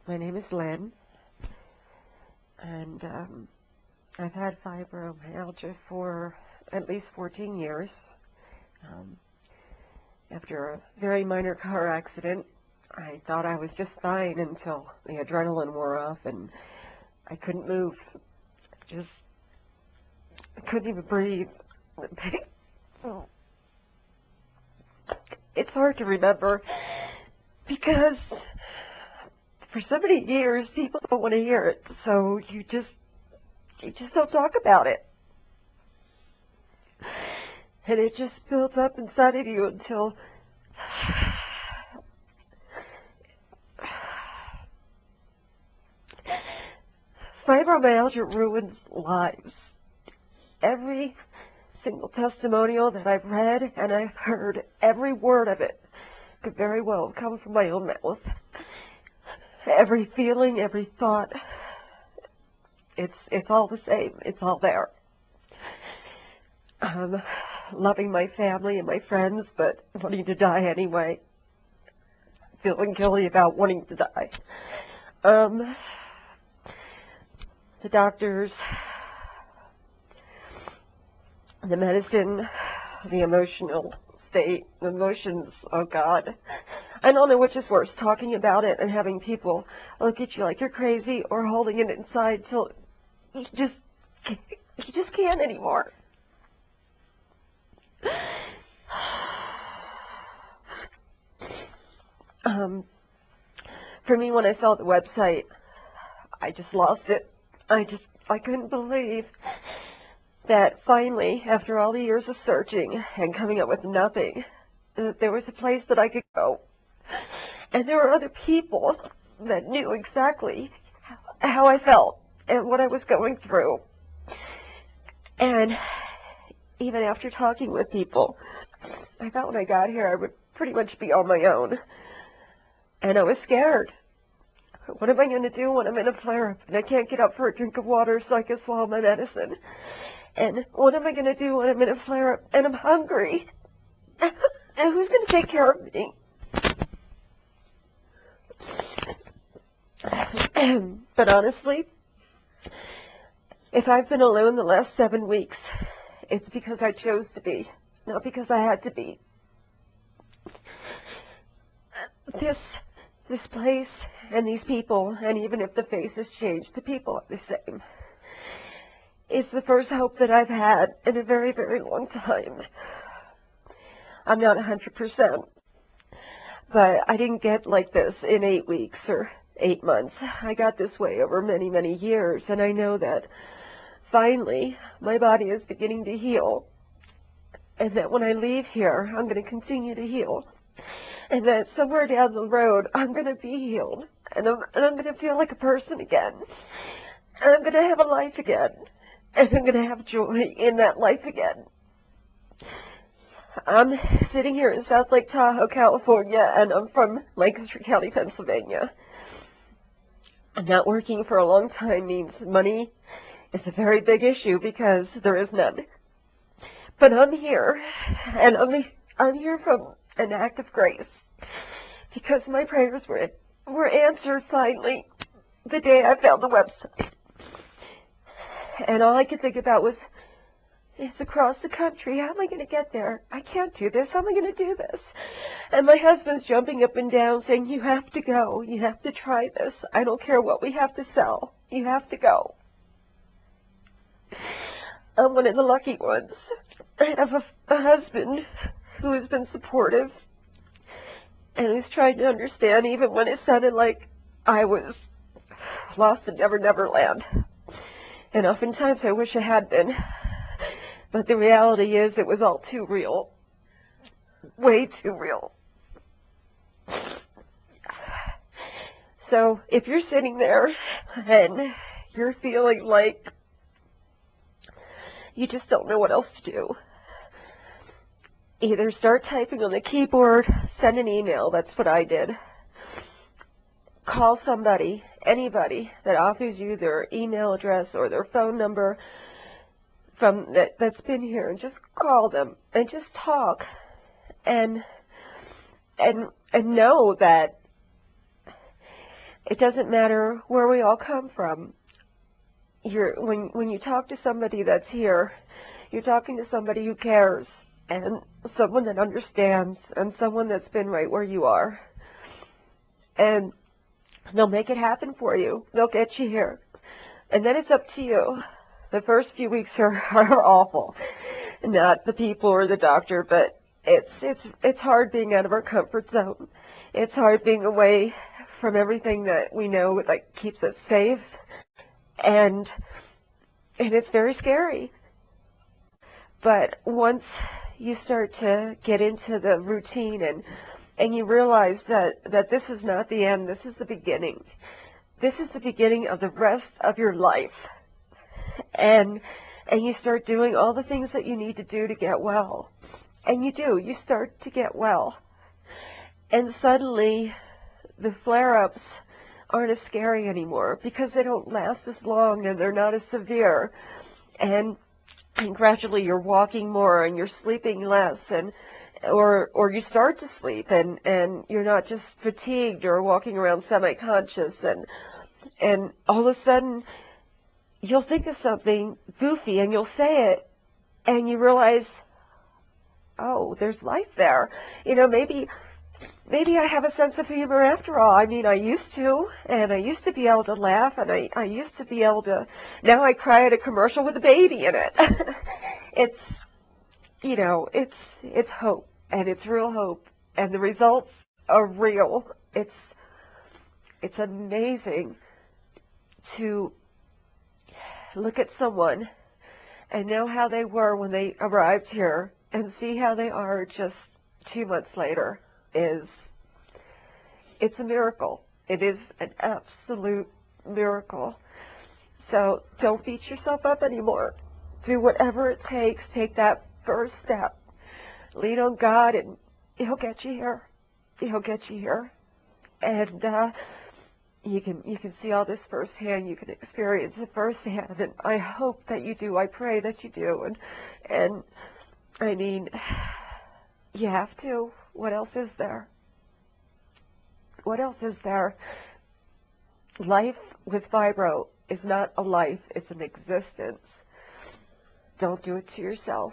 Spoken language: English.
My name is Lynn, and I've had fibromyalgia for at least 14 years. After a very minor car accident, I thought I was just fine until the adrenaline wore off and I couldn't move. I couldn't even breathe. It's hard to remember because for so many years people don't want to hear it, so you just don't talk about it. And it just builds up inside of you until fibromyalgia ruins lives. Every single testimonial that I've read and I've heard, every word of it could very well come from my own mouth. Every feeling, every thought, it's all the same. It's all there. Loving my family and my friends, but wanting to die anyway. Feeling guilty about wanting to die. The doctors, the medicine, the emotional state, the emotions, oh God. I don't know which is worse, talking about it and having people look at you like you're crazy, or holding it inside till you just can't anymore. For me, when I saw the website, I just lost it. I couldn't believe that finally, after all the years of searching and coming up with nothing, that there was a place that I could go. And there were other people that knew exactly how I felt and what I was going through. And even after talking with people, I thought when I got here I would pretty much be on my own. And I was scared. What am I going to do when I'm in a flare-up and I can't get up for a drink of water so I can swallow my medicine? And what am I going to do when I'm in a flare-up and I'm hungry? And who's going to take care of me? But honestly, if I've been alone the last 7 weeks, it's because I chose to be, not because I had to be. This place and these people, and even if the faces change, the people are the same. It's the first hope that I've had in a very, very long time. I'm not 100%, but I didn't get like this in 8 weeks or 8 months. I got this way over many, many years, and I know that finally my body is beginning to heal, and that when I leave here, I'm going to continue to heal, and that somewhere down the road, I'm going to be healed, and I'm going to feel like a person again, and I'm going to have a life again, and I'm going to have joy in that life again. I'm sitting here in South Lake Tahoe, California, and I'm from Lancaster County, Pennsylvania. Not working for a long time means money is a very big issue because there is none. But I'm here, and I'm here from an act of grace because my prayers were answered finally the day I found the website. And all I could think about was, it's across the country. How am I going to get there? I can't do this. How am I going to do this? And my husband's jumping up and down saying, you have to go. You have to try this. I don't care what we have to sell. You have to go. I'm one of the lucky ones. I have a husband who has been supportive and who's trying to understand even when it sounded like I was lost in Never Never Land. And oftentimes I wish I had been. But the reality is it was all too real. Way too real. So if you're sitting there and you're feeling like you just don't know what else to do, either start typing on the keyboard, send an email. That's what I did. Call somebody, anybody that offers you their email address or their phone number from that's been here, and just call them and just talk and know that It doesn't matter where we all come from. When you talk to somebody that's here, you're talking to somebody who cares, and someone that understands, and someone that's been right where you are. And they'll make it happen for you. They'll get you here. And then it's up to you. The first few weeks are awful. Not the people or the doctor, but it's hard being out of our comfort zone. It's hard being away from everything that we know that keeps us safe. And it's very scary. But once you start to get into the routine and you realize that this is not the end, this is the beginning. This is the beginning of the rest of your life. And you start doing all the things that you need to do to get well. And you do. You start to get well. And suddenly the flare-ups aren't as scary anymore because they don't last as long and they're not as severe. And gradually you're walking more and you're sleeping less, or you start to sleep and you're not just fatigued or walking around semi-conscious, and all of a sudden you'll think of something goofy and you'll say it and you realize, oh, there's life there. Maybe I have a sense of humor after all. I mean, I used to, and I used to be able to laugh, and I used to be able to, now I cry at a commercial with a baby in it. It's hope, and it's real hope, and the results are real. It's amazing to look at someone and know how they were when they arrived here and see how they are just 2 months later. It's a miracle. It is an absolute miracle. So don't beat yourself up anymore. Do whatever it takes. Take that first step. Lean on God, and He'll get you here. He'll get you here. And you can see all this firsthand. You can experience it firsthand. And I hope that you do. I pray that you do. And I mean, you have to. What else is there? What else is there? Life with fibro is not a life, it's an existence. Don't do it to yourself.